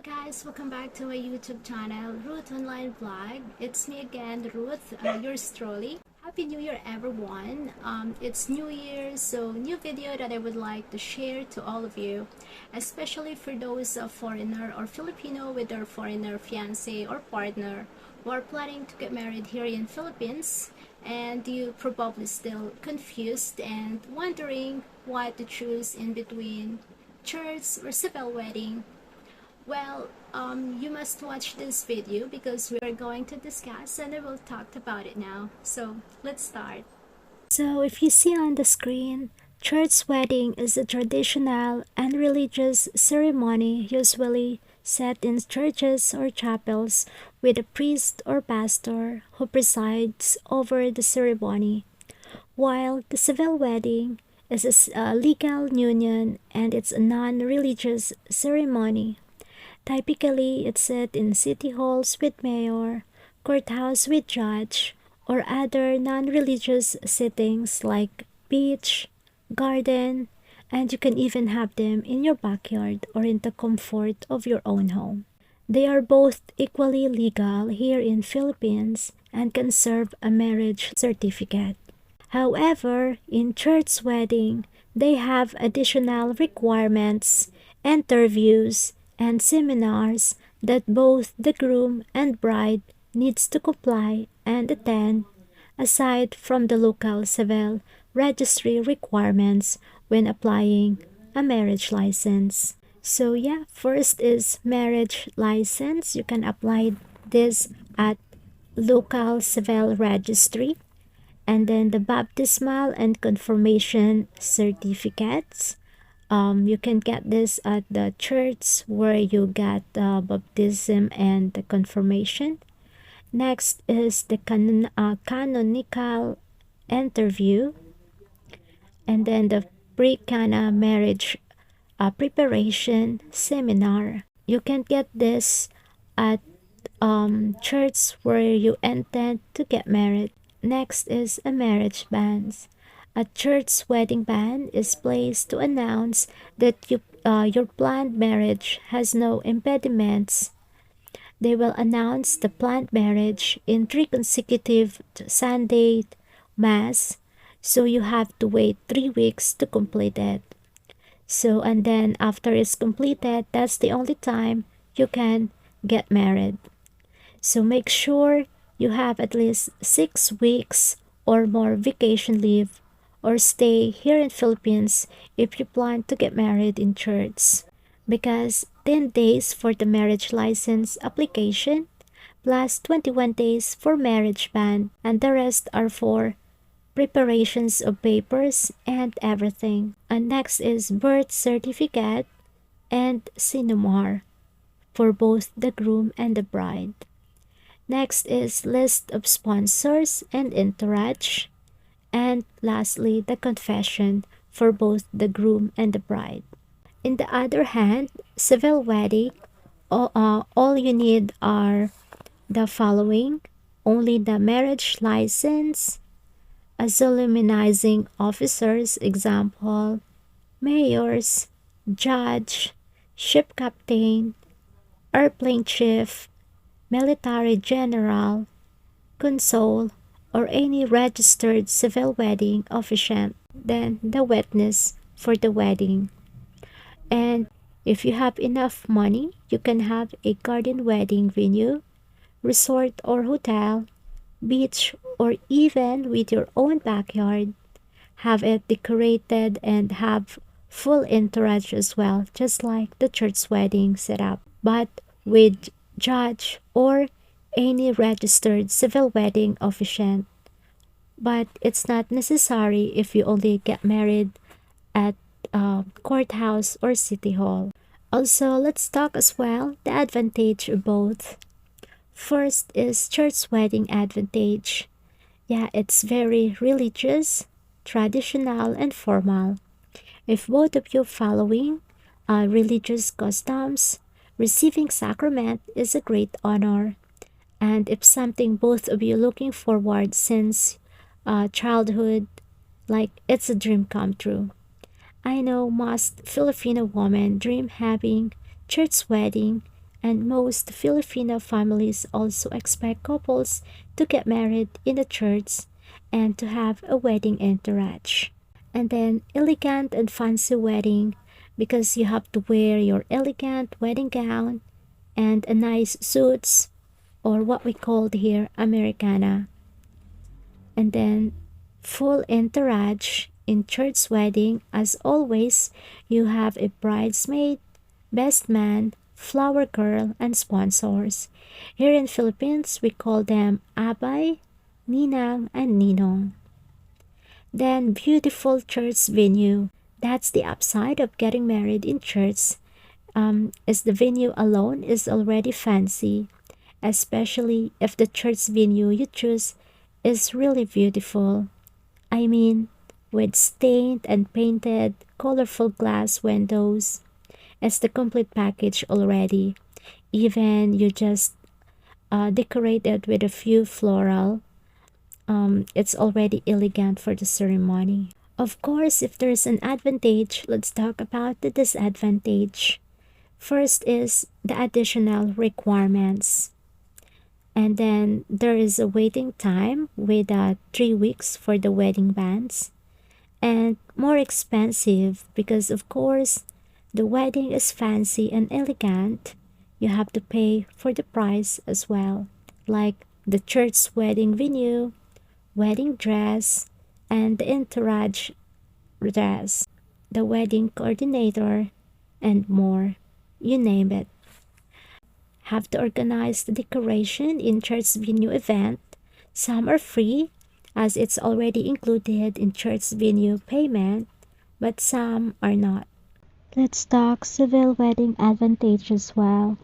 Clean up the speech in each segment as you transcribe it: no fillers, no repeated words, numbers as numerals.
Hello guys, welcome back to my YouTube channel, Ruth Online Vlog. It's me again, Ruth, yours truly. Happy New Year everyone. It's New Year, so new video that I would like to share to all of you, especially for those foreigner or Filipino with their foreigner fiance or partner who are planning to get married here in Philippines, and you probably still confused and wondering what to choose in between church or civil wedding. Well, you must watch this video because we are going to discuss and I will talk about it now. So let's start. So if you see on the screen, church wedding is a traditional and religious ceremony usually set in churches or chapels with a priest or pastor who presides over the ceremony, while the civil wedding is a legal union and it's a non-religious ceremony. Typically, it's set in city halls with mayor, courthouse with judge, or other non-religious settings like beach, garden, and you can even have them in your backyard or in the comfort of your own home. They are both equally legal here in Philippines and can serve a marriage certificate. However, in church wedding, they have additional requirements, interviews, and seminars that both the groom and bride needs to comply and attend, aside from the local civil registry requirements when applying a marriage license. So yeah, first is marriage license. You can apply this at local civil registry, and then the baptismal and confirmation certificates. You can get this at the church where you get the baptism and the confirmation. Next is the canonical interview, and then the pre-cana marriage preparation seminar. You can get this at church where you intend to get married. Next is a marriage band. A church wedding band is placed to announce that your planned marriage has no impediments. They will announce the planned marriage in 3 consecutive Sunday Mass, so you have to wait 3 weeks to complete it. So, and then after it's completed, that's the only time you can get married. So make sure you have at least 6 weeks or more vacation leave or stay here in Philippines if you plan to get married in church, because 10 days for the marriage license application plus 21 days for marriage band, and the rest are for preparations of papers and everything. And next is birth certificate and sinumar for both the groom and the bride. Next is list of sponsors and entourage. And lastly, the confession for both the groom and the bride. In the other hand, civil wedding, all you need are the following: only the marriage license, a solemnizing officers, example, mayors, judge, ship captain, airplane chief, military general, consul, or any registered civil wedding officiant, then the witness for the wedding. And if you have enough money, you can have a garden wedding venue, resort or hotel, beach, or even with your own backyard. Have it decorated and have full entourage as well, just like the church wedding setup, but with judge or any registered civil wedding officiant. But it's not necessary if you only get married at courthouse or city hall. Also, let's talk as well the advantage of both. First is church wedding advantage. Yeah, it's very religious, traditional, and formal. If both of you following religious customs, receiving sacrament is a great honor. And if something both of you looking forward since childhood, like it's a dream come true. I know most Filipino women dream having church wedding And most Filipino families also expect couples to get married in the church and to have a wedding entourage. And then elegant and fancy wedding because you have to wear your elegant wedding gown and a nice suits or what we called here Americana. And then full entourage in church wedding. As always, you have a bridesmaid, best man, flower girl, and sponsors. Here in Philippines, we call them abay, ninang, and ninong. Then beautiful church venue. That's the upside of getting married in church. Is the venue alone is already fancy, especially if the church venue you choose is really beautiful. I mean, with stained and painted colorful glass windows. It's the complete package already. Even you just decorate it with a few floral, it's already elegant for the ceremony. Of course, if there's an advantage, let's talk about the disadvantage. First is the additional requirements. And then there is a waiting time with 3 weeks for the wedding bands. And more expensive because, of course, the wedding is fancy and elegant. You have to pay for the price as well, like the church wedding venue, wedding dress, and the entourage dress, the wedding coordinator, and more. You name it. Have to organize the decoration in church venue event. Some are free as it's already included in church venue payment, but some are not. Let's talk civil wedding advantage as well.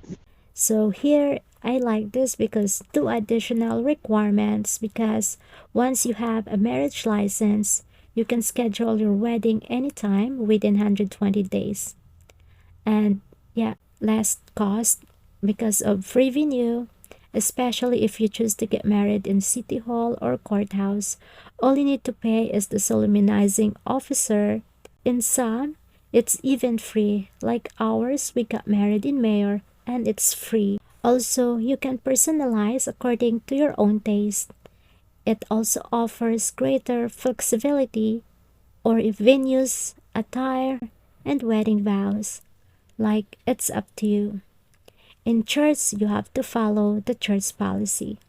So here I like this because two additional requirements because once you have a marriage license, you can schedule your wedding anytime within 120 days. And yeah, less cost because of free venue, especially if you choose to get married in city hall or courthouse. All you need to pay is the solemnizing officer. In some, it's even free. Like ours, we got married in Mayor and it's free. Also, you can personalize according to your own taste. It also offers greater flexibility or if venues, attire, and wedding vows. Like it's up to you. In church, you have to follow the church policy.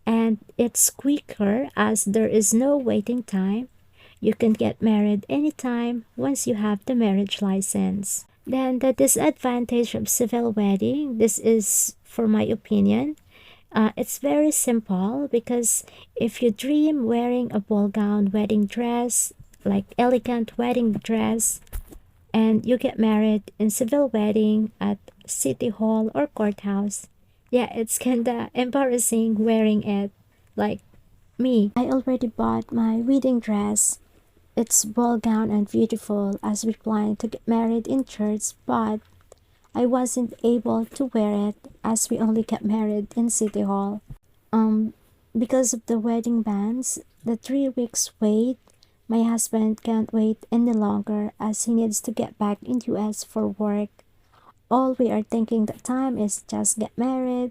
And it's quicker as there is no waiting time. You can get married anytime once you have the marriage license. Then the disadvantage of civil wedding, this is for my opinion, it's very simple because if you dream wearing a ball gown wedding dress, like elegant wedding dress, and you get married in civil wedding at city hall or courthouse, yeah, it's kinda embarrassing wearing it. Like me, I already bought my wedding dress. It's ball gown and beautiful as we planned to get married in church, but I wasn't able to wear it as we only got married in City Hall. Um, because of the wedding bands, the 3 weeks wait, my husband can't wait any longer as he needs to get back in US for work. All we are thinking the time is just get married.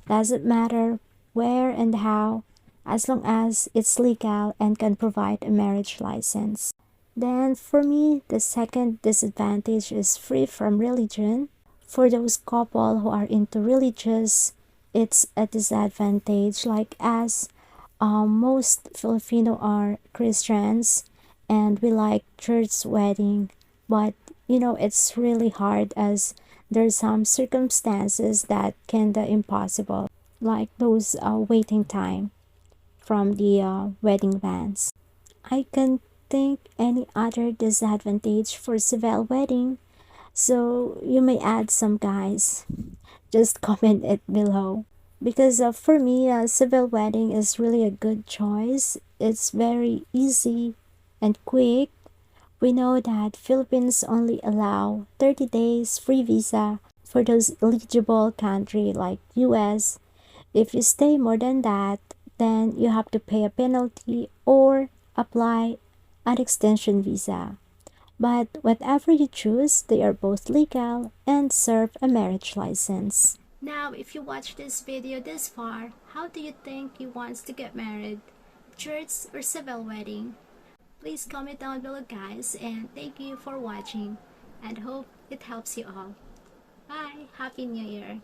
Doesn't matter where and how, as long as it's legal and can provide a marriage license. Then for me, the second disadvantage is free from religion. For those couple who are into religious, it's a disadvantage. Like us, most Filipino are Christians and we like church wedding, but it's really hard as there's some circumstances that can be impossible, like those waiting time from the wedding bands. I can't think any other disadvantage for civil wedding, so you may add some, guys. Just comment it below. Because for me, a civil wedding is really a good choice. It's very easy and quick. We know that Philippines only allow 30 days free visa for those eligible country like US. If you stay more than that, then you have to pay a penalty or apply an extension visa. But whatever you choose, they are both legal and serve a marriage license. Now, if you watch this video this far, how do you think you want to get married? Church or civil wedding? Please comment down below, guys, and thank you for watching and hope it helps you all. Bye! Happy New Year!